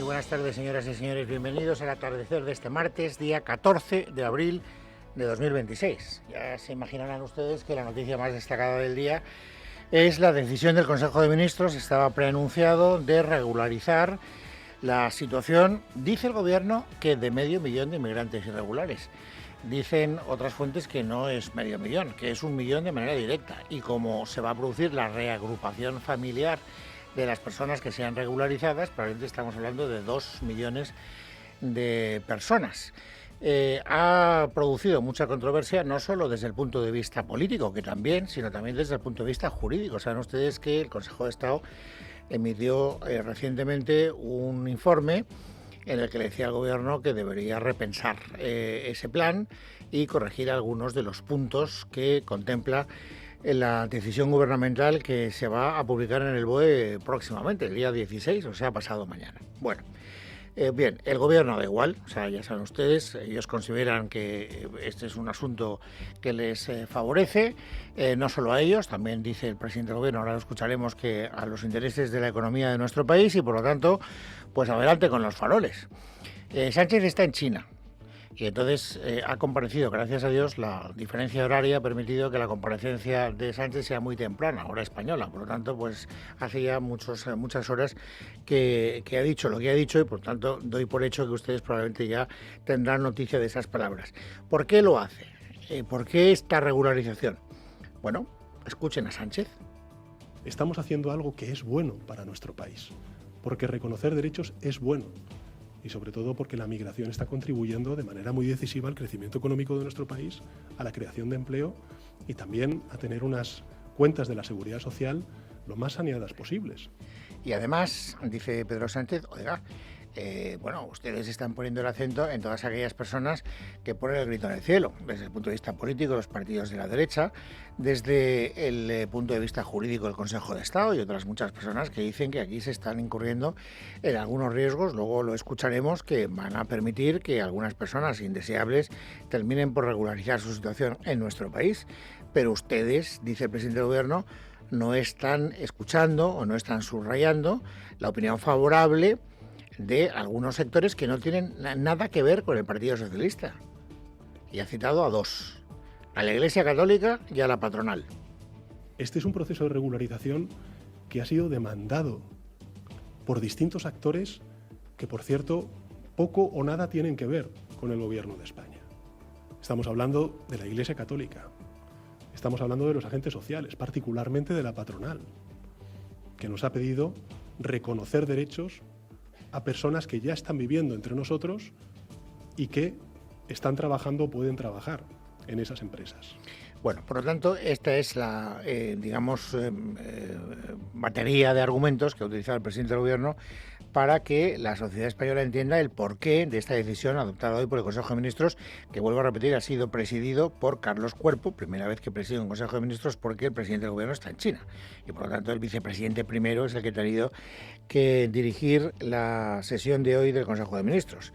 buenas tardes, señoras y señores. Bienvenidos al atardecer de este martes, día 14 de abril de 2026. Ya se imaginarán ustedes que la noticia más destacada del día es la decisión del Consejo de Ministros, estaba preanunciado, de regularizar la situación, dice el Gobierno, que de 500.000 de inmigrantes irregulares. Dicen otras fuentes que no es 500.000, que es 1.000.000 de manera directa. Y como se va a producir la reagrupación familiar de las personas que sean regularizadas, probablemente estamos hablando de 2 millones de personas. Ha producido mucha controversia, no solo desde el punto de vista político, que también, sino también desde el punto de vista jurídico. Saben ustedes que el Consejo de Estado emitió recientemente un informe en el que le decía al Gobierno que debería repensar ese plan y corregir algunos de los puntos que contempla en la decisión gubernamental que se va a publicar en el BOE próximamente, el día 16, o sea, pasado mañana. Bueno, bien, el Gobierno da igual, o sea, ya saben ustedes, ellos consideran que este es un asunto que les favorece, no solo a ellos, también dice el presidente del Gobierno, ahora lo escucharemos, que a los intereses de la economía de nuestro país y por lo tanto, pues adelante con los faroles. Sánchez está en China. Y entonces ha comparecido, gracias a Dios, la diferencia horaria ha permitido que la comparecencia de Sánchez sea muy temprana, hora española. Por lo tanto, pues hace ya muchas horas que ha dicho lo que ha dicho y por tanto doy por hecho que ustedes probablemente ya tendrán noticia de esas palabras. ¿Por qué lo hace? ¿Por qué esta regularización? Bueno, escuchen a Sánchez. Estamos haciendo algo que es bueno para nuestro país, porque reconocer derechos es bueno. Y sobre todo porque la migración está contribuyendo de manera muy decisiva al crecimiento económico de nuestro país, a la creación de empleo y también a tener unas cuentas de la seguridad social lo más saneadas posibles. Y además, dice Pedro Sánchez, oiga, ustedes están poniendo el acento en todas aquellas personas que ponen el grito en el cielo, desde el punto de vista político, los partidos de la derecha, desde el punto de vista jurídico del Consejo de Estado y otras muchas personas que dicen que aquí se están incurriendo en algunos riesgos, luego lo escucharemos, que van a permitir que algunas personas indeseables terminen por regularizar su situación en nuestro país. Pero ustedes, dice el presidente del Gobierno, no están escuchando o no están subrayando la opinión favorable de algunos sectores que no tienen nada que ver con el Partido Socialista. Y ha citado a dos, a la Iglesia Católica y a la patronal. Este es un proceso de regularización que ha sido demandado por distintos actores que, por cierto, poco o nada tienen que ver con el Gobierno de España. Estamos hablando de la Iglesia Católica, estamos hablando de los agentes sociales, particularmente de la patronal, que nos ha pedido reconocer derechos a personas que ya están viviendo entre nosotros y que están trabajando o pueden trabajar en esas empresas. Bueno, por lo tanto, esta es la, batería de argumentos que ha utilizado el presidente del Gobierno para que la sociedad española entienda el porqué de esta decisión adoptada hoy por el Consejo de Ministros, que, vuelvo a repetir, ha sido presidido por Carlos Cuerpo, primera vez que preside un Consejo de Ministros porque el presidente del Gobierno está en China. Y por lo tanto el vicepresidente primero es el que ha tenido que dirigir la sesión de hoy del Consejo de Ministros.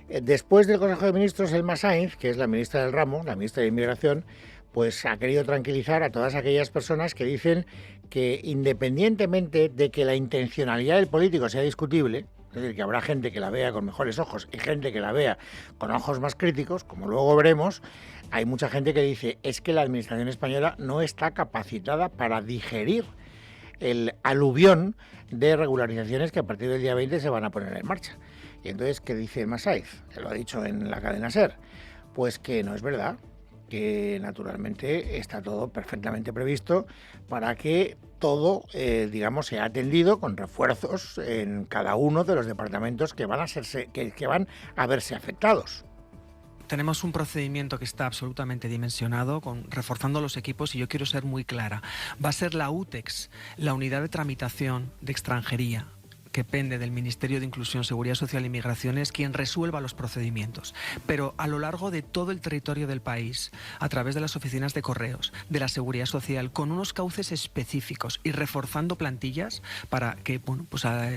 Después del Consejo de Ministros, Elma Sainz, que es la ministra del ramo, la ministra de Inmigración, pues ha querido tranquilizar a todas aquellas personas que dicen que, independientemente de que la intencionalidad del político sea discutible, es decir, que habrá gente que la vea con mejores ojos y gente que la vea con ojos más críticos, como luego veremos, hay mucha gente que dice es que la administración española no está capacitada para digerir el aluvión de regularizaciones que a partir del día 20 se van a poner en marcha. Y entonces, ¿qué dice Elma Sainz? Que lo ha dicho en la cadena SER. Pues que no es verdad, que naturalmente está todo perfectamente previsto para que todo, sea atendido con refuerzos en cada uno de los departamentos que van a verse afectados. Tenemos un procedimiento que está absolutamente dimensionado, reforzando los equipos, y yo quiero ser muy clara. Va a ser la UTEX, la Unidad de Tramitación de Extranjería, que pende del Ministerio de Inclusión, Seguridad Social y Migraciones, quien resuelva los procedimientos. Pero a lo largo de todo el territorio del país, a través de las oficinas de correos, de la Seguridad Social, con unos cauces específicos y reforzando plantillas para que,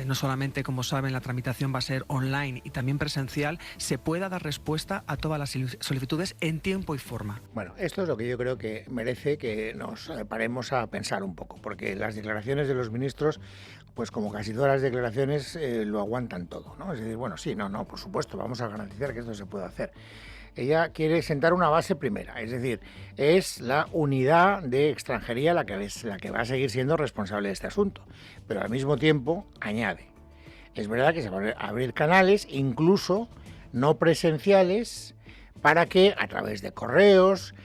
no solamente, como saben, la tramitación va a ser online y también presencial, se pueda dar respuesta a todas las solicitudes en tiempo y forma. Bueno, esto es lo que yo creo que merece que nos paremos a pensar un poco, porque las declaraciones de los ministros, pues como casi todas las declaraciones declaraciones lo aguantan todo, ¿no? Es decir, bueno, sí, no, por supuesto, vamos a garantizar que esto se puede hacer. Ella quiere sentar una base primera, es decir, es la unidad de extranjería la que va a seguir siendo responsable de este asunto, pero al mismo tiempo añade, es verdad que se van a abrir canales, incluso no presenciales, para que a través de correos,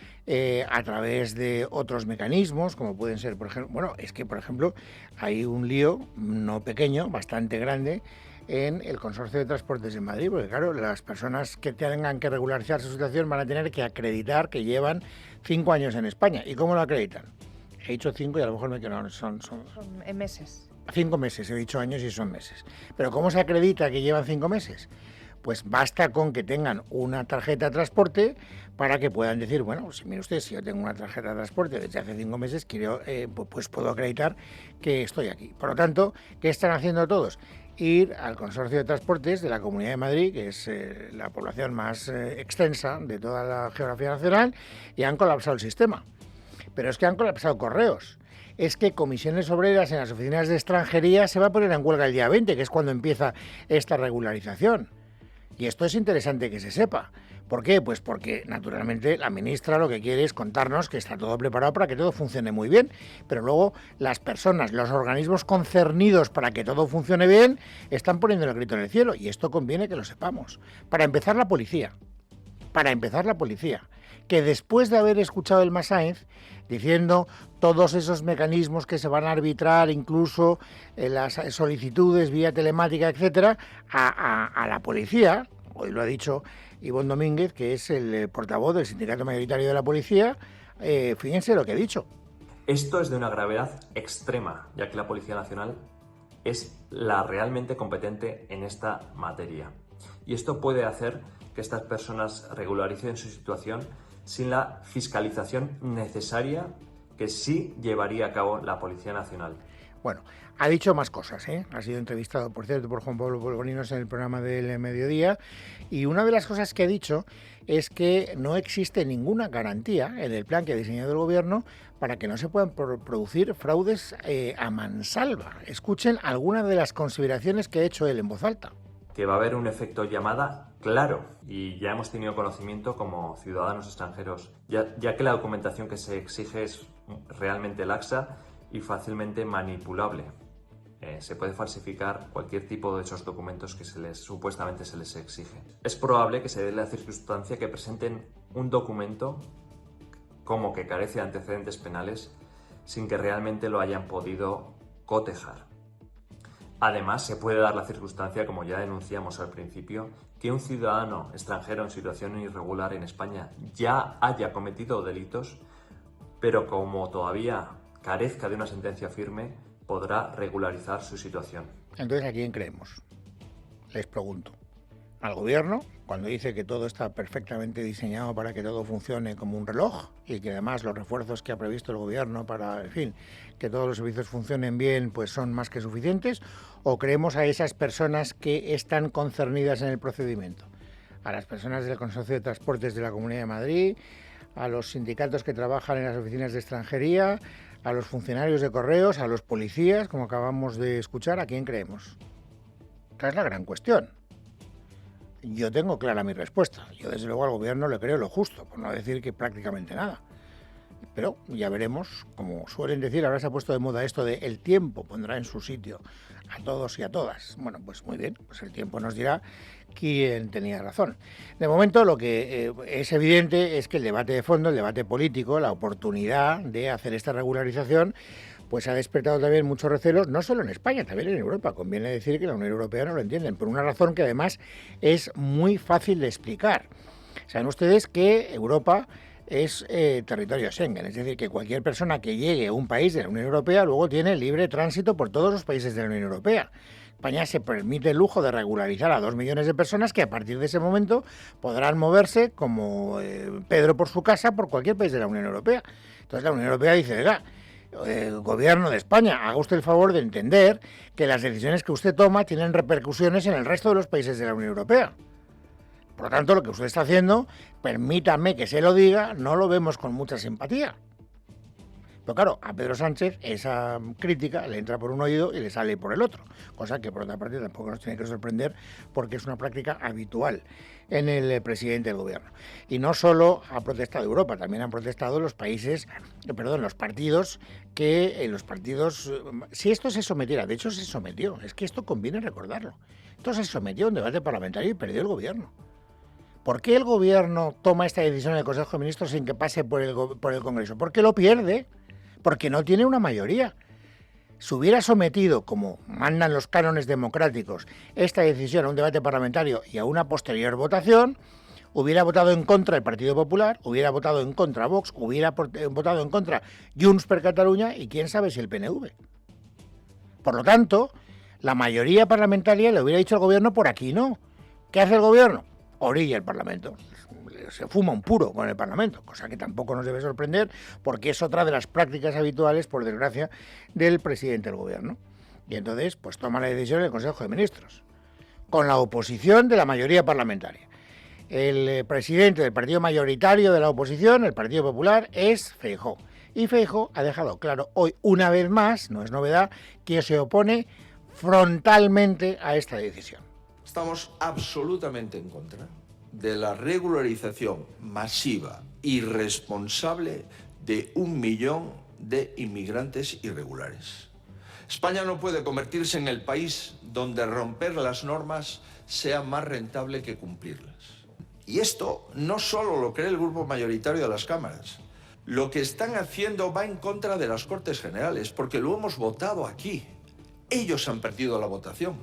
a través de otros mecanismos, como pueden ser, por ejemplo, bueno, es que, por ejemplo, hay un lío no pequeño, bastante grande, en el Consorcio de Transportes de Madrid, porque claro, las personas que tengan que regularizar su situación van a tener que acreditar que llevan 5 años en España. ¿Y cómo lo acreditan? He dicho 5 y a lo mejor me quedo, son en meses. 5 meses, he dicho años y son meses. Pero ¿cómo se acredita que llevan 5 meses? Pues basta con que tengan una tarjeta de transporte para que puedan decir, bueno, si mire usted, si yo tengo una tarjeta de transporte desde hace 5 meses, pues puedo acreditar que estoy aquí. Por lo tanto, ¿qué están haciendo todos? Ir al Consorcio de Transportes de la Comunidad de Madrid, que es la población más extensa de toda la geografía nacional, y han colapsado el sistema. Pero es que han colapsado correos. Es que Comisiones Obreras en las oficinas de extranjería se va a poner en huelga el día 20, que es cuando empieza esta regularización. Y esto es interesante que se sepa. ¿Por qué? Pues porque, naturalmente, la ministra lo que quiere es contarnos que está todo preparado para que todo funcione muy bien, pero luego las personas, los organismos concernidos para que todo funcione bien, están poniendo el grito en el cielo, y esto conviene que lo sepamos. Para empezar, la policía, que después de haber escuchado el Masáenz, diciendo todos esos mecanismos que se van a arbitrar, incluso las solicitudes vía telemática, etcétera, a la policía, hoy lo ha dicho Ivonne Domínguez, que es el portavoz del sindicato mayoritario de la policía, fíjense lo que ha dicho. Esto es de una gravedad extrema, ya que la Policía Nacional es la realmente competente en esta materia. Y esto puede hacer que estas personas regularicen su situación sin la fiscalización necesaria que sí llevaría a cabo la Policía Nacional. Bueno, ha dicho más cosas, ¿eh? Ha sido entrevistado, por cierto, por Juan Pablo Polvorinos en el programa del mediodía, y una de las cosas que ha dicho es que no existe ninguna garantía en el plan que ha diseñado el Gobierno para que no se puedan producir fraudes a mansalva. Escuchen algunas de las consideraciones que ha hecho él en voz alta. Que va a haber un efecto llamada claro, y ya hemos tenido conocimiento como ciudadanos extranjeros, ya que la documentación que se exige es realmente laxa y fácilmente manipulable. Se puede falsificar cualquier tipo de esos documentos que supuestamente se les exige. Es probable que se dé la circunstancia que presenten un documento como que carece de antecedentes penales sin que realmente lo hayan podido cotejar. Además, se puede dar la circunstancia, como ya denunciamos al principio, que un ciudadano extranjero en situación irregular en España ya haya cometido delitos, pero como todavía carezca de una sentencia firme, podrá regularizar su situación. Entonces, ¿a quién creemos? Les pregunto. ¿Al Gobierno, cuando dice que todo está perfectamente diseñado para que todo funcione como un reloj y que además los refuerzos que ha previsto el Gobierno para, en fin, que todos los servicios funcionen bien, pues son más que suficientes? ¿O creemos a esas personas que están concernidas en el procedimiento? A las personas del Consorcio de Transportes de la Comunidad de Madrid, a los sindicatos que trabajan en las oficinas de extranjería, a los funcionarios de correos, a los policías, como acabamos de escuchar. ¿A quién creemos? Esta es la gran cuestión. Yo tengo clara mi respuesta. Yo, desde luego, al Gobierno le creo lo justo, por no decir que prácticamente nada. Pero ya veremos, como suelen decir, ahora se ha puesto de moda esto de el tiempo pondrá en su sitio a todos y a todas. Bueno, pues muy bien, pues el tiempo nos dirá quién tenía razón. De momento, lo que es evidente es que el debate de fondo, el debate político, la oportunidad de hacer esta regularización, pues ha despertado también muchos recelos, no solo en España, también en Europa. Conviene decir que la Unión Europea no lo entienden, por una razón que además es muy fácil de explicar. Saben ustedes que Europa es territorio Schengen, es decir, que cualquier persona que llegue a un país de la Unión Europea luego tiene libre tránsito por todos los países de la Unión Europea. España se permite el lujo de regularizar a 2 millones de personas que a partir de ese momento podrán moverse como Pedro por su casa por cualquier país de la Unión Europea. Entonces la Unión Europea dice, oiga, Gobierno de España, haga usted el favor de entender que las decisiones que usted toma tienen repercusiones en el resto de los países de la Unión Europea. Por lo tanto, lo que usted está haciendo, permítame que se lo diga, no lo vemos con mucha simpatía. Pero claro, a Pedro Sánchez esa crítica le entra por un oído y le sale por el otro, cosa que por otra parte tampoco nos tiene que sorprender porque es una práctica habitual en el presidente del gobierno. Y no solo ha protestado Europa, también han protestado los partidos si esto se sometiera, de hecho se sometió, es que esto conviene recordarlo, esto se sometió a un debate parlamentario y perdió el gobierno. ¿Por qué el gobierno toma esta decisión en el Consejo de Ministros sin que pase por el Congreso? Porque lo pierde, porque no tiene una mayoría. Si hubiera sometido, como mandan los cánones democráticos, esta decisión a un debate parlamentario y a una posterior votación, hubiera votado en contra el Partido Popular, hubiera votado en contra Vox, hubiera votado en contra Junts per Catalunya y quién sabe si el PNV. Por lo tanto, la mayoría parlamentaria le hubiera dicho al gobierno por aquí no. ¿Qué hace el gobierno? Orilla el Parlamento, se fuma un puro con el Parlamento, cosa que tampoco nos debe sorprender porque es otra de las prácticas habituales, por desgracia, del presidente del gobierno. Y entonces, pues toma la decisión el Consejo de Ministros, con la oposición de la mayoría parlamentaria. El presidente del partido mayoritario de la oposición, el Partido Popular, es Feijóo. Y Feijóo ha dejado claro hoy, una vez más, no es novedad, que se opone frontalmente a esta decisión. Estamos absolutamente en contra de la regularización masiva y responsable de 1 millón de inmigrantes irregulares. España no puede convertirse en el país donde romper las normas sea más rentable que cumplirlas. Y esto no solo lo cree el grupo mayoritario de las cámaras. Lo que están haciendo va en contra de las Cortes Generales, porque lo hemos votado aquí. Ellos han perdido la votación.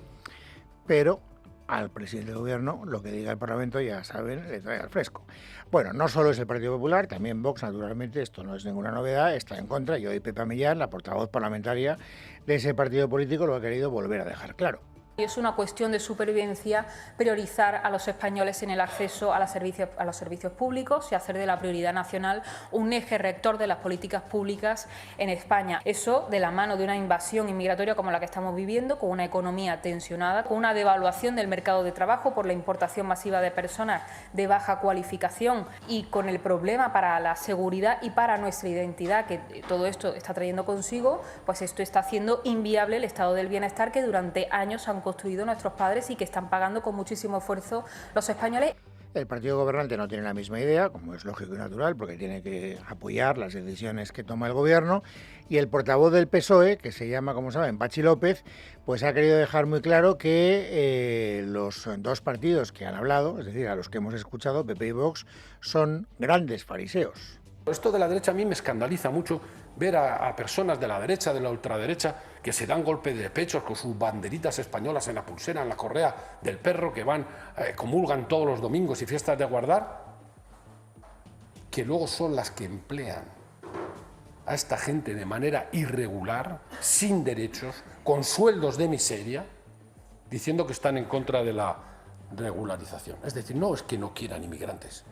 Pero al presidente del gobierno lo que diga el Parlamento, ya saben, le trae al fresco. Bueno, no solo es el Partido Popular, también Vox, naturalmente, esto no es ninguna novedad, está en contra, y hoy Pepa Millán, la portavoz parlamentaria de ese partido político, lo ha querido volver a dejar claro. Es una cuestión de supervivencia priorizar a los españoles en el acceso a los servicios públicos y hacer de la prioridad nacional un eje rector de las políticas públicas en España. Eso de la mano de una invasión inmigratoria como la que estamos viviendo, con una economía tensionada, con una devaluación del mercado de trabajo por la importación masiva de personas de baja cualificación y con el problema para la seguridad y para nuestra identidad que todo esto está trayendo consigo, pues esto está haciendo inviable el estado del bienestar que durante años han construido nuestros padres y que están pagando con muchísimo esfuerzo los españoles. El partido gobernante no tiene la misma idea, como es lógico y natural, porque tiene que apoyar las decisiones que toma el gobierno, y el portavoz del PSOE, que se llama, como saben, Patxi López, pues ha querido dejar muy claro que los dos partidos que han hablado, es decir, a los que hemos escuchado, PP y Vox, son grandes fariseos. Esto de la derecha a mí me escandaliza mucho ver a personas de la derecha, de la ultraderecha, que se dan golpes de pecho con sus banderitas españolas en la pulsera, en la correa del perro, que van, comulgan todos los domingos y fiestas de guardar, que luego son las que emplean a esta gente de manera irregular, sin derechos, con sueldos de miseria, diciendo que están en contra de la regularización. Es decir, no es que no quieran inmigrantes,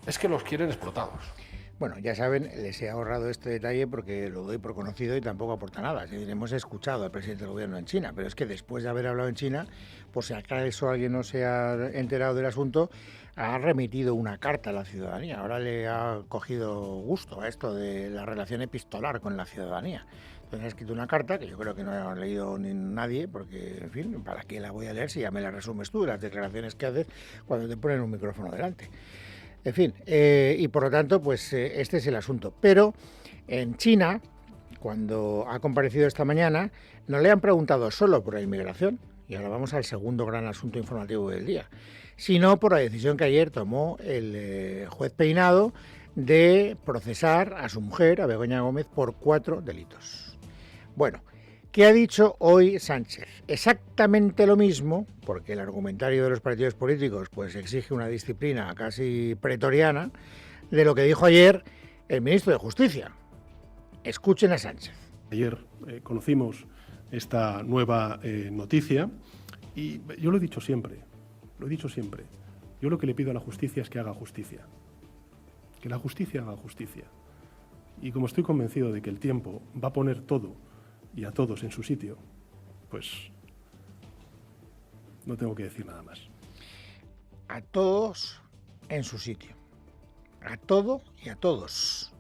es que los quieren explotados. Bueno, ya saben, les he ahorrado este detalle porque lo doy por conocido y tampoco aporta nada. Es decir, hemos escuchado al presidente del gobierno en China, pero es que después de haber hablado en China, por si acaso alguien no se ha enterado del asunto, ha remitido una carta a la ciudadanía. Ahora le ha cogido gusto a esto de la relación epistolar con la ciudadanía. Entonces ha escrito una carta que yo creo que no ha leído ni nadie, porque, en fin, ¿para qué la voy a leer si ya me la resumes tú, las declaraciones que haces cuando te ponen un micrófono delante? En fin, y por lo tanto, pues este es el asunto. Pero en China, cuando ha comparecido esta mañana, no le han preguntado solo por la inmigración, y ahora vamos al segundo gran asunto informativo del día, sino por la decisión que ayer tomó el juez Peinado de procesar a su mujer, a Begoña Gómez, por 4 delitos. Bueno, ¿qué ha dicho hoy Sánchez? Exactamente lo mismo, porque el argumentario de los partidos políticos pues exige una disciplina casi pretoriana, de lo que dijo ayer el ministro de Justicia. Escuchen a Sánchez. Ayer conocimos esta nueva noticia y yo lo he dicho siempre. Yo lo que le pido a la justicia es que haga justicia. Que la justicia haga justicia. Y como estoy convencido de que el tiempo va a poner todo y a todos en su sitio, pues no tengo que decir nada más. A todos en su sitio. A todo y a todos.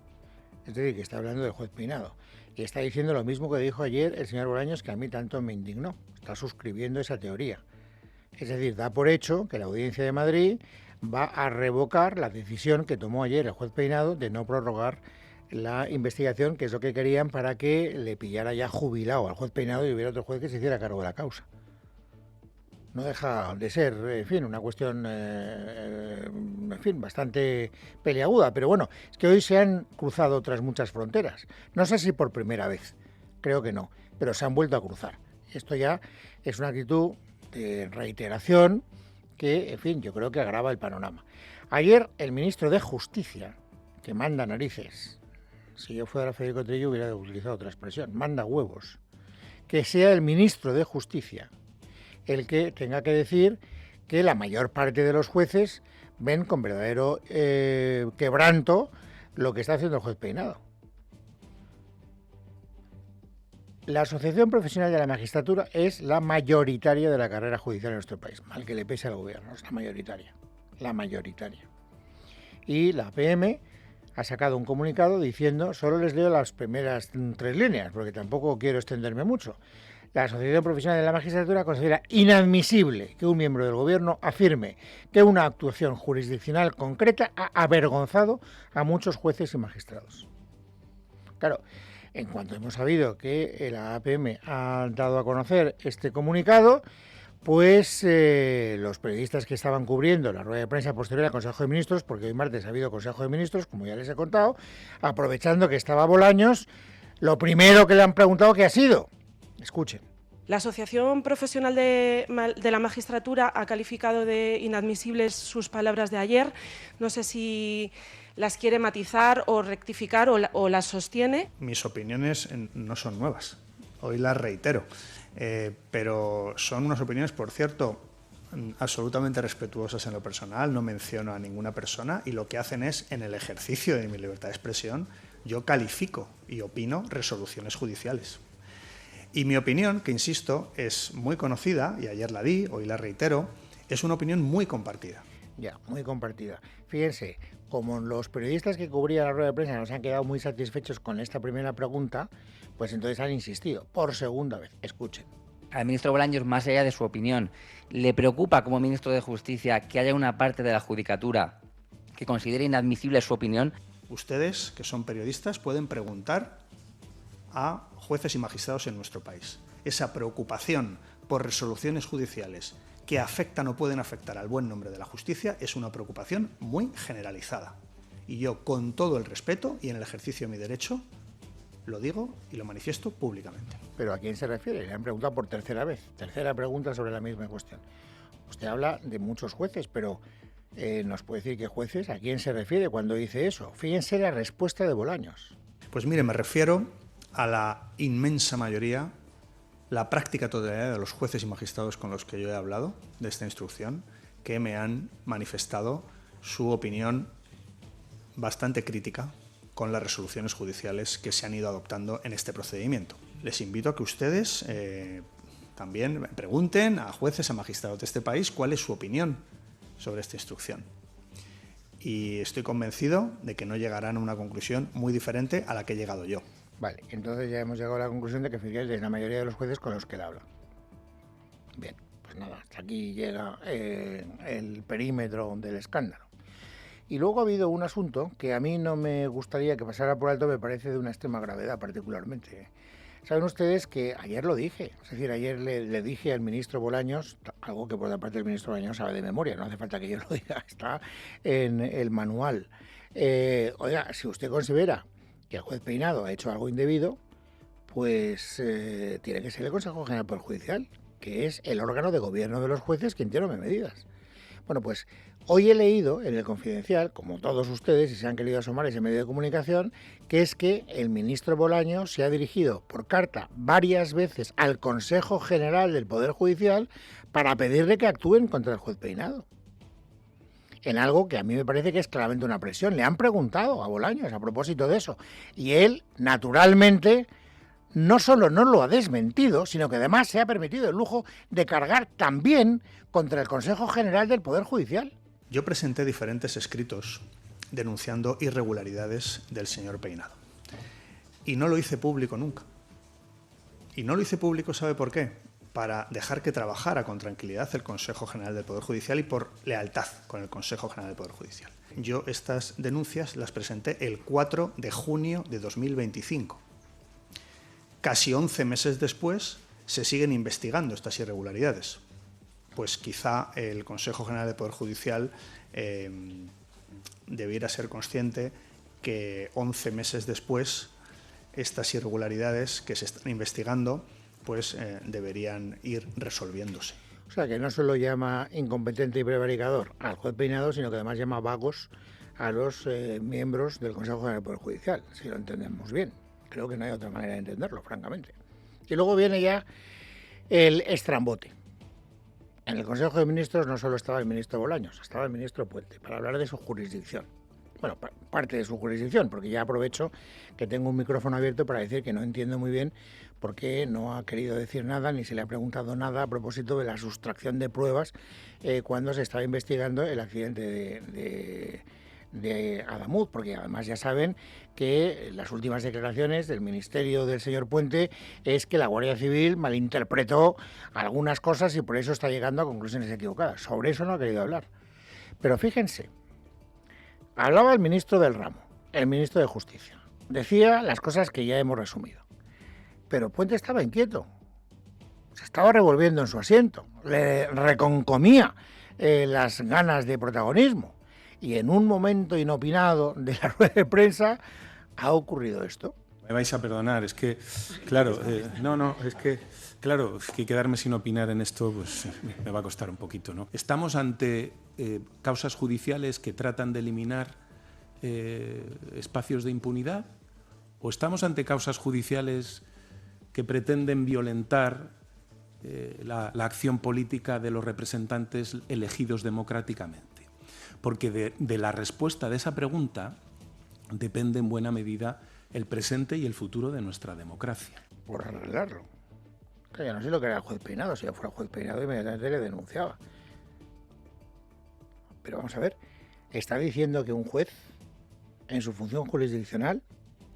Es decir, que está hablando del juez Peinado. Y está diciendo lo mismo que dijo ayer el señor Bolaños, que a mí tanto me indignó. Está suscribiendo esa teoría. Es decir, da por hecho que la Audiencia de Madrid va a revocar la decisión que tomó ayer el juez Peinado de no prorrogar la investigación, que es lo que querían para que le pillara ya jubilado al juez Peinado y hubiera otro juez que se hiciera cargo de la causa. No deja de ser, en fin, una cuestión, en fin, bastante peliaguda. Pero bueno, es que hoy se han cruzado otras muchas fronteras. No sé si por primera vez, creo que no, pero se han vuelto a cruzar. Esto ya es una actitud de reiteración que, en fin, yo creo que agrava el panorama. Ayer el ministro de Justicia, que manda narices, si yo fuera Federico Trillo hubiera utilizado otra expresión, manda huevos, que sea el ministro de Justicia el que tenga que decir que la mayor parte de los jueces ven con verdadero quebranto lo que está haciendo el juez Peinado. La Asociación Profesional de la Magistratura es la mayoritaria de la carrera judicial en nuestro país, mal que le pese al gobierno, es la mayoritaria, la mayoritaria. Y la APM ha sacado un comunicado diciendo, solo les leo las primeras 3 líneas, porque tampoco quiero extenderme mucho. La Asociación Profesional de la Magistratura considera inadmisible que un miembro del Gobierno afirme que una actuación jurisdiccional concreta ha avergonzado a muchos jueces y magistrados. Claro, en cuanto hemos sabido que la APM ha dado a conocer este comunicado, pues los periodistas que estaban cubriendo la rueda de prensa posterior al Consejo de Ministros, porque hoy martes ha habido Consejo de Ministros, como ya les he contado, aprovechando que estaba Bolaños, lo primero que le han preguntado ¿qué ha sido? Escuchen. La Asociación Profesional de la Magistratura ha calificado de inadmisibles sus palabras de ayer. No sé si las quiere matizar o rectificar o las sostiene. Mis opiniones no son nuevas, hoy las reitero, pero son unas opiniones, por cierto, absolutamente respetuosas en lo personal, no menciono a ninguna persona y lo que hacen es, en el ejercicio de mi libertad de expresión, yo califico y opino resoluciones judiciales. Y mi opinión, que insisto, es muy conocida, y ayer la di, hoy la reitero, es una opinión muy compartida. Ya, muy compartida. Fíjense, como los periodistas que cubrían la rueda de prensa nos han quedado muy satisfechos con esta primera pregunta, pues entonces han insistido por segunda vez. Escuchen. Al ministro Bolaños, más allá de su opinión, ¿le preocupa como ministro de Justicia que haya una parte de la Judicatura que considere inadmisible su opinión? Ustedes, que son periodistas, pueden preguntar a jueces y magistrados en nuestro país. Esa preocupación por resoluciones judiciales que afectan o pueden afectar al buen nombre de la justicia es una preocupación muy generalizada. Y yo, con todo el respeto y en el ejercicio de mi derecho, lo digo y lo manifiesto públicamente. ¿Pero a quién se refiere? Le han preguntado por tercera vez. Tercera pregunta sobre la misma cuestión. Usted habla de muchos jueces, pero ¿nos puede decir qué jueces? ¿A quién se refiere cuando dice eso? Fíjense la respuesta de Bolaños. Pues mire, me refiero a la inmensa mayoría, la práctica totalidad de los jueces y magistrados con los que yo he hablado de esta instrucción, que me han manifestado su opinión bastante crítica con las resoluciones judiciales que se han ido adoptando en este procedimiento. Les invito a que ustedes también pregunten a jueces, a magistrados de este país cuál es su opinión sobre esta instrucción. Y estoy convencido de que no llegarán a una conclusión muy diferente a la que he llegado yo. Vale, entonces ya hemos llegado a la conclusión de que efectivamente es la mayoría de los jueces con los que él habla. Bien, pues nada, hasta aquí llega el perímetro del escándalo. Y luego ha habido un asunto que a mí no me gustaría que pasara por alto, me parece de una extrema gravedad particularmente. Saben ustedes que ayer lo dije, es decir, ayer le dije al ministro Bolaños, algo que por la parte del ministro Bolaños sabe de memoria, no hace falta que yo lo diga, está en el manual. Oiga, si usted considera que el juez Peinado ha hecho algo indebido, pues tiene que ser el Consejo General del Poder Judicial, que es el órgano de gobierno de los jueces quien tome medidas. Bueno, pues hoy he leído en el Confidencial, como todos ustedes, si se han querido asomar a ese medio de comunicación, que es que el ministro Bolaños se ha dirigido por carta varias veces al Consejo General del Poder Judicial para pedirle que actúen contra el juez Peinado. En algo que a mí me parece que es claramente una presión. Le han preguntado a Bolaños a propósito de eso. Y él, naturalmente, no solo no lo ha desmentido, sino que además se ha permitido el lujo de cargar también contra el Consejo General del Poder Judicial. Yo presenté diferentes escritos denunciando irregularidades del señor Peinado. Y no lo hice público nunca. Y no lo hice público, ¿sabe por qué? Para dejar que trabajara con tranquilidad el Consejo General del Poder Judicial y por lealtad con el Consejo General del Poder Judicial. Yo estas denuncias las presenté el 4 de junio de 2025. Casi 11 meses después se siguen investigando estas irregularidades. Pues quizá el Consejo General del Poder Judicial debiera ser consciente que 11 meses después estas irregularidades que se están investigando pues deberían ir resolviéndose. O sea, que no solo llama incompetente y prevaricador al juez Peinado, sino que además llama vagos a los miembros del Consejo General del Poder Judicial, si lo entendemos bien. Creo que no hay otra manera de entenderlo, francamente. Y luego viene ya el estrambote. En el Consejo de Ministros no solo estaba el ministro Bolaños, estaba el ministro Puente, para hablar de su jurisdicción. Bueno, parte de su jurisdicción, porque ya aprovecho que tengo un micrófono abierto para decir que no entiendo muy bien por qué no ha querido decir nada ni se le ha preguntado nada a propósito de la sustracción de pruebas cuando se estaba investigando el accidente de Adamuz, porque además ya saben que las últimas declaraciones del ministerio del señor Puente es que la Guardia Civil malinterpretó algunas cosas y por eso está llegando a conclusiones equivocadas. Sobre eso no ha querido hablar. Pero fíjense, hablaba el ministro del ramo, el ministro de Justicia. Decía las cosas que ya hemos resumido. Pero Puente estaba inquieto. Se estaba revolviendo en su asiento. Le reconcomía las ganas de protagonismo. Y en un momento inopinado de la rueda de prensa ha ocurrido esto. Me vais a perdonar, es que, claro, es que quedarme sin opinar en esto pues me va a costar un poquito, ¿no? Estamos ante causas judiciales que tratan de eliminar espacios de impunidad, o estamos ante causas judiciales que pretenden violentar la acción política de los representantes elegidos democráticamente. Porque de la respuesta de esa pregunta depende en buena medida el presente y el futuro de nuestra democracia. Por arreglarlo. Que yo no sé lo que era el juez Peinado. Si yo fuera juez Peinado, inmediatamente le denunciaba. Pero vamos a ver, está diciendo que un juez, en su función jurisdiccional,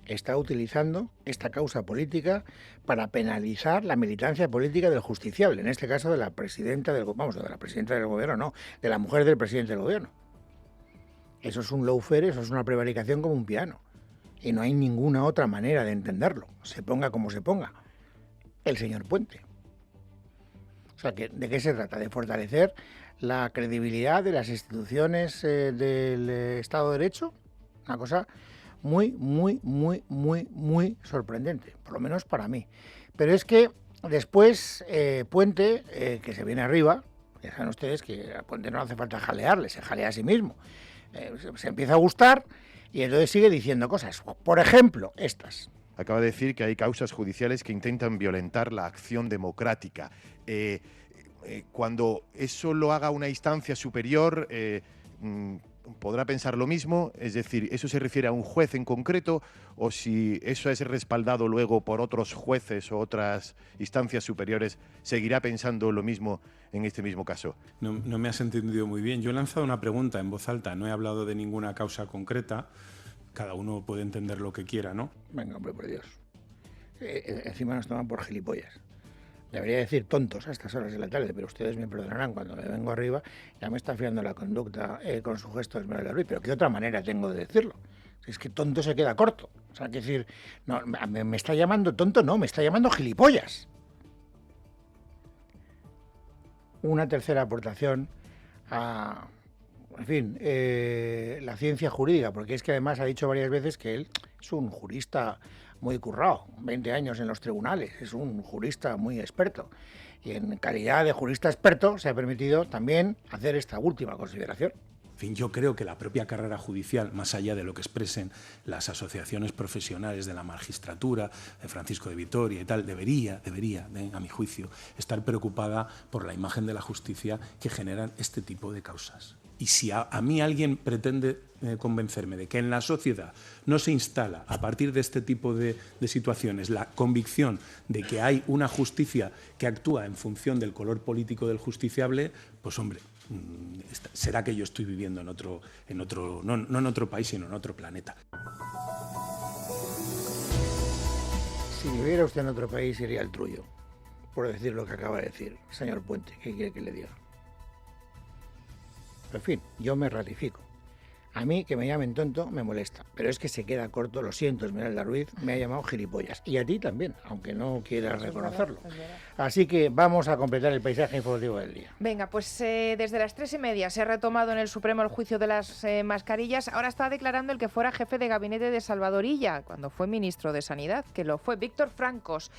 está utilizando esta causa política para penalizar la militancia política del justiciable, en este caso de la presidenta del gobierno, no, de la mujer del presidente del gobierno. Eso es un lawfare, eso es una prevaricación como un piano. Y no hay ninguna otra manera de entenderlo, se ponga como se ponga. El señor Puente. O sea, ¿de qué se trata? De fortalecer la credibilidad de las instituciones del Estado de Derecho. Una cosa muy sorprendente, por lo menos para mí. Pero es que después Puente, que se viene arriba, ya saben ustedes que a Puente no hace falta jalearle, se jalea a sí mismo. Se empieza a gustar y entonces sigue diciendo cosas. Por ejemplo, estas. Acaba de decir que hay causas judiciales que intentan violentar la acción democrática. Cuando eso lo haga una instancia superior, ¿podrá pensar lo mismo? Es decir, ¿eso se refiere a un juez en concreto o si eso es respaldado luego por otros jueces o otras instancias superiores, seguirá pensando lo mismo en este mismo caso? No me has entendido muy bien. Yo he lanzado una pregunta en voz alta, no he hablado de ninguna causa concreta. Cada uno puede entender lo que quiera, ¿no? Venga, hombre, por Dios. Encima nos toman por gilipollas. Debería decir tontos a estas horas de la tarde, pero ustedes me perdonarán, cuando me vengo arriba ya me está afiando la conducta con su gesto de Esmeralda Ruiz, pero ¿qué otra manera tengo de decirlo? Si es que tonto se queda corto. O sea, que decir, no, me está llamando tonto, no, me está llamando gilipollas. Una tercera aportación a, en fin, la ciencia jurídica, porque es que además ha dicho varias veces que él es un jurista muy currado, 20 años en los tribunales, es un jurista muy experto. Y en calidad de jurista experto se ha permitido también hacer esta última consideración. En fin, yo creo que la propia carrera judicial, más allá de lo que expresen las asociaciones profesionales de la magistratura, de Francisco de Vitoria y tal, debería, a mi juicio, estar preocupada por la imagen de la justicia que generan este tipo de causas. Y si a mí alguien pretende convencerme de que en la sociedad no se instala, a partir de este tipo de situaciones, la convicción de que hay una justicia que actúa en función del color político del justiciable, pues hombre, será que yo estoy viviendo no en otro país, sino en otro planeta. Si viviera usted en otro país, sería el truyo, por decir lo que acaba de decir, señor Puente. ¿Qué quiere que le diga? En fin, yo me ratifico. A mí, que me llamen tonto, me molesta. Pero es que se queda corto, lo siento, Esmeralda Ruiz, me ha llamado gilipollas. Y a ti también, aunque no quieras reconocerlo. Así que vamos a completar el paisaje informativo del día. Venga, pues desde las 3:30 se ha retomado en el Supremo el juicio de las mascarillas. Ahora está declarando el que fuera jefe de gabinete de Salvador Illa, cuando fue ministro de Sanidad, que lo fue, Víctor Francos.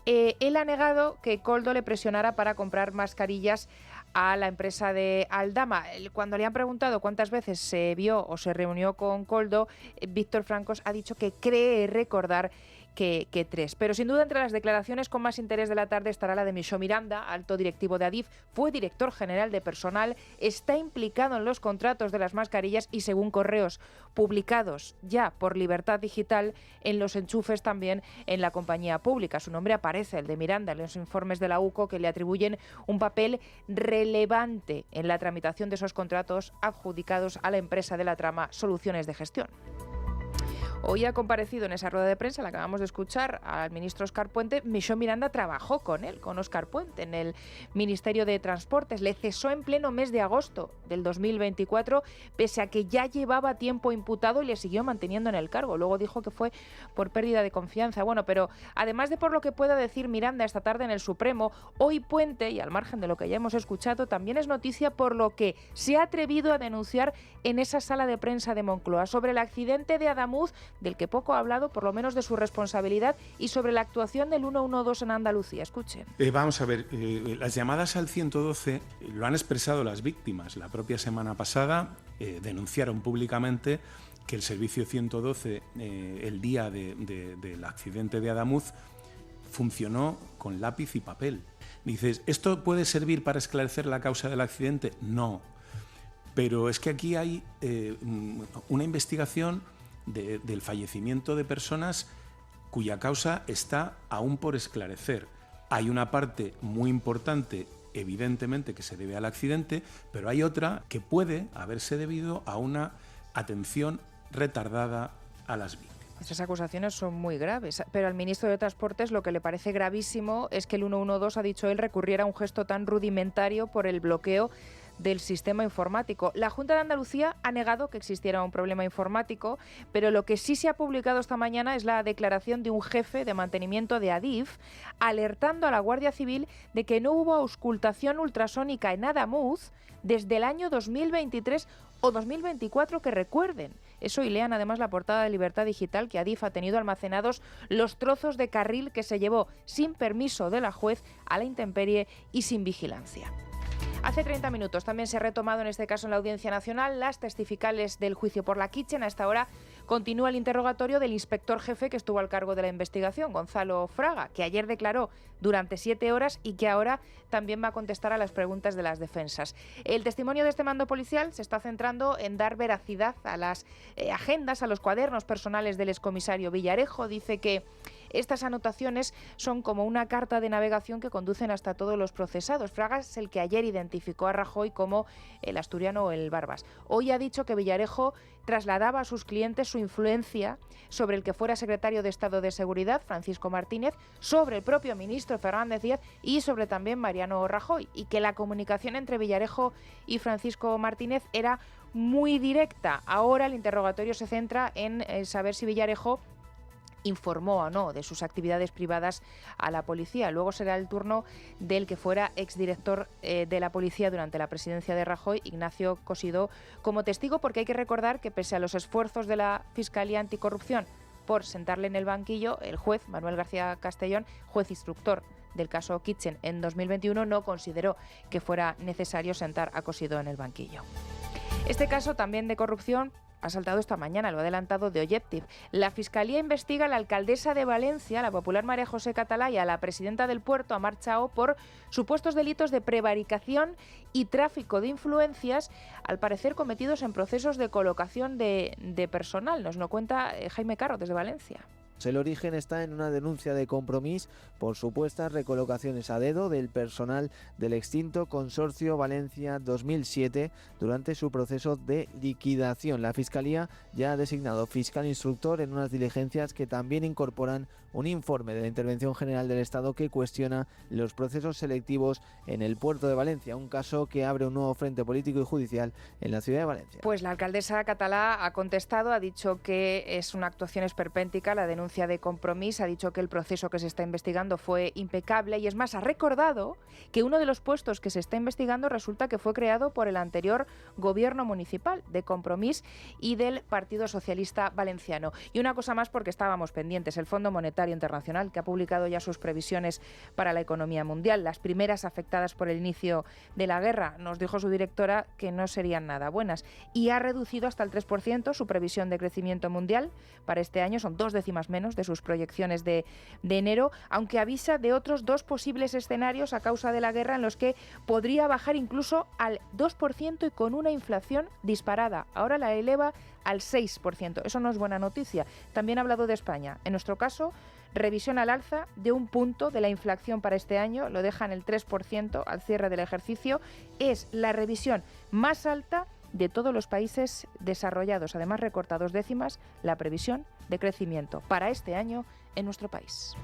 Él ha negado que Koldo le presionara para comprar mascarillas a la empresa de Aldama. Cuando le han preguntado cuántas veces se vio o se reunió con Koldo, Víctor Francos ha dicho que cree recordar que 3. Pero sin duda entre las declaraciones con más interés de la tarde estará la de Michó Miranda, alto directivo de Adif, fue director general de personal, está implicado en los contratos de las mascarillas y, según correos publicados ya por Libertad Digital, en los enchufes también en la compañía pública. Su nombre aparece, el de Miranda, en los informes de la UCO, que le atribuyen un papel relevante en la tramitación de esos contratos adjudicados a la empresa de la trama Soluciones de Gestión. Hoy ha comparecido en esa rueda de prensa, la acabamos de escuchar, al ministro Óscar Puente. Michó Miranda trabajó con él, con Óscar Puente, en el Ministerio de Transportes. Le cesó en pleno mes de agosto del 2024, pese a que ya llevaba tiempo imputado, y le siguió manteniendo en el cargo. Luego dijo que fue por pérdida de confianza. Bueno, pero además de por lo que pueda decir Miranda esta tarde en el Supremo, hoy Puente, y al margen de lo que ya hemos escuchado, también es noticia por lo que se ha atrevido a denunciar en esa sala de prensa de Moncloa sobre el accidente de Adamuz, del que poco ha hablado, por lo menos de su responsabilidad, y sobre la actuación del 112 en Andalucía. Escuchen. Vamos a ver, las llamadas al 112 lo han expresado las víctimas. La propia semana pasada denunciaron públicamente que el servicio 112, el día del accidente de Adamuz, funcionó con lápiz y papel. Dices, ¿esto puede servir para esclarecer la causa del accidente? No. Pero es que aquí hay una investigación del fallecimiento de personas cuya causa está aún por esclarecer. Hay una parte muy importante, evidentemente, que se debe al accidente, pero hay otra que puede haberse debido a una atención retardada a las víctimas. Estas acusaciones son muy graves, pero al ministro de Transportes lo que le parece gravísimo es que el 112, ha dicho él, recurriera a un gesto tan rudimentario por el bloqueo del sistema informático. La Junta de Andalucía ha negado que existiera un problema informático, pero lo que sí se ha publicado esta mañana es la declaración de un jefe de mantenimiento de Adif alertando a la Guardia Civil de que no hubo auscultación ultrasónica en Adamuz desde el año 2023 o 2024, que recuerden. Eso, y lean además la portada de Libertad Digital, que Adif ha tenido almacenados los trozos de carril que se llevó sin permiso de la juez a la intemperie y sin vigilancia. Hace 30 minutos también se ha retomado, en este caso en la Audiencia Nacional, las testificales del juicio por la Kitchen. A esta hora continúa el interrogatorio del inspector jefe que estuvo al cargo de la investigación, Gonzalo Fraga, que ayer declaró durante 7 horas y que ahora también va a contestar a las preguntas de las defensas. El testimonio de este mando policial se está centrando en dar veracidad a las agendas, a los cuadernos personales del excomisario Villarejo. Dice que estas anotaciones son como una carta de navegación que conducen hasta todos los procesados. Fraga es el que ayer identificó a Rajoy como el asturiano o el Barbas. Hoy ha dicho que Villarejo trasladaba a sus clientes su influencia sobre el que fuera secretario de Estado de Seguridad, Francisco Martínez, sobre el propio ministro Fernández Díaz y sobre también Mariano Rajoy, y que la comunicación entre Villarejo y Francisco Martínez era muy directa. Ahora el interrogatorio se centra en saber si Villarejo informó o no de sus actividades privadas a la policía. Luego será el turno del que fuera exdirector de la policía durante la presidencia de Rajoy, Ignacio Cosidó, como testigo, porque hay que recordar que pese a los esfuerzos de la Fiscalía Anticorrupción por sentarle en el banquillo, el juez Manuel García Castellón, juez instructor del caso Kitchen en 2021, no consideró que fuera necesario sentar a Cosidó en el banquillo. Este caso también de corrupción ha saltado esta mañana, lo ha adelantado de Objective. La Fiscalía investiga a la alcaldesa de Valencia, la popular María José Catalá, y a la presidenta del puerto, Amar Chao, por supuestos delitos de prevaricación y tráfico de influencias, al parecer cometidos en procesos de colocación de personal. Nos lo cuenta Jaime Carro desde Valencia. El origen está en una denuncia de Compromís por supuestas recolocaciones a dedo del personal del extinto Consorcio Valencia 2007 durante su proceso de liquidación. La Fiscalía ya ha designado fiscal instructor en unas diligencias que también incorporan un informe de la Intervención General del Estado que cuestiona los procesos selectivos en el puerto de Valencia, un caso que abre un nuevo frente político y judicial en la ciudad de Valencia. Pues la alcaldesa catalá ha contestado, ha dicho que es una actuación esperpéntica la denuncia de Compromís, ha dicho que el proceso que se está investigando fue impecable y es más, ha recordado que uno de los puestos que se está investigando resulta que fue creado por el anterior gobierno municipal de Compromís y del Partido Socialista Valenciano. Y una cosa más, porque estábamos pendientes, el Fondo Monetario Internacional, que ha publicado ya sus previsiones para la economía mundial, las primeras afectadas por el inicio de la guerra. Nos dijo su directora que no serían nada buenas y ha reducido hasta el 3% su previsión de crecimiento mundial para este año, son 2 décimas menos de sus proyecciones de enero, aunque avisa de otros 2 posibles escenarios a causa de la guerra en los que podría bajar incluso al 2% y con una inflación disparada. Ahora la eleva al 6%. Eso no es buena noticia. También ha hablado de España. En nuestro caso, revisión al alza de 1 punto de la inflación para este año, lo deja en el 3% al cierre del ejercicio. Es la revisión más alta de todos los países desarrollados. Además, recorta 2 décimas la previsión de crecimiento para este año en nuestro país.